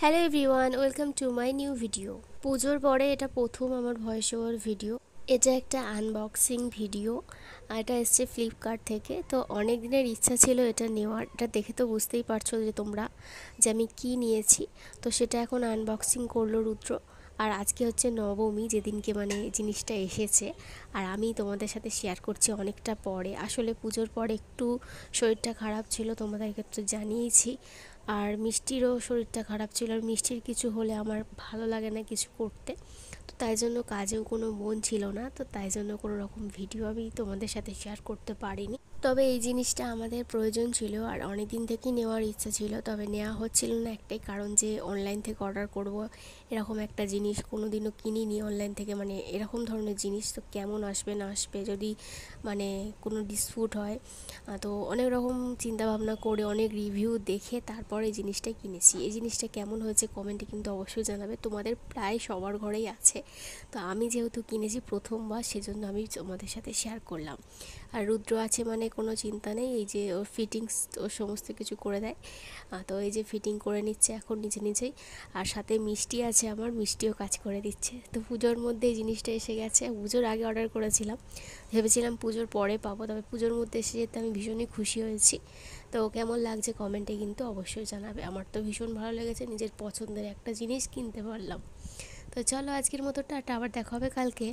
Hello everyone, welcome to my new video. পুজোর পরে এটা প্রথম আমার ভয়েস ওভার ভিডিও। এটা একটা আনবক্সিং ভিডিও। এটা এসছে ফ্লিপকার্ট থেকে। তো অনেক দিনের ইচ্ছা ছিল এটা নেওয়ার। এটা দেখে তো বুঝতেই পারছো যে তোমরা যে আমি কী নিয়েছি। তো সেটা এখন আনবক্সিং করলো রুদ্র। আর আজকে হচ্ছে নবমী, যেদিনকে মানে জিনিসটা এসেছে। আর আমি তোমাদের সাথে শেয়ার করছি অনেকটা পরে। আসলে পুজোর পর একটু শরীরটা খারাপ ছিল, তোমাদেরকে তো জানিয়েছি। আর মিষ্টিরও শরীরটা খারাপ ছিল, আর মিষ্টির কিছু হলে আমার ভালো লাগে না কিছু করতে। তো তাই জন্য কাজেও কোনো মন ছিল না, তো তাই জন্য কোনো রকম ভিডিও আমি তোমাদের সাথে শেয়ার করতে পারিনি। তবে এই জিনিসটা আমাদের প্রয়োজন ছিল আর অনেক দিন থেকেই নেওয়ার ইচ্ছা ছিল, তবে নেওয়া হচ্ছিল না একটাই কারণ যে অনলাইন থেকে অর্ডার করব এরকম একটা জিনিস কোনো দিনও কিনিনি অনলাইন থেকে, মানে এরকম ধরনের জিনিস তো কেমন আসবে না আসবে, যদি মানে কোনো ডিসপুট হয়। তো অনেক রকম চিন্তাভাবনা করে অনেক রিভিউ দেখে তারপরে এই জিনিসটা কিনেছি। এই জিনিসটা কেমন হয়েছে কমেন্টে কিন্তু অবশ্যই জানাবে, তোমাদের প্রায় সবার ঘরেই আছে। তো আমি যেহেতু কিনেছি প্রথমবার, সেজন্য আমি তোমাদের সাথে শেয়ার করলাম। আর রুদ্র আছে মানে কোনো চিন্তা নেই, এই যে ওর ফিটিংস ওর সমস্ত কিছু করে দেয়। তো এই যে ফিটিং করে নিচ্ছে এখন নিজে নিজেই। আর সাথে মিষ্টি আছে, আমার মিষ্টিও কাজ করে দিচ্ছে। তো পুজোর মধ্যে এই জিনিসটা এসে গেছে। পুজোর আগে অর্ডার করেছিলাম, ভেবেছিলাম পুজোর পরে পাবো, তবে পুজোর মধ্যে এসে যেতে আমি ভীষণই খুশি হয়েছি। তো কেমন লাগছে কমেন্টে কিন্তু অবশ্যই জানাবে। আমার তো ভীষণ ভালো লেগেছে, নিজের পছন্দের একটা জিনিস কিনতে পারলাম। তো চলো আজকের মতো টাটা, আবার দেখা হবে কালকে।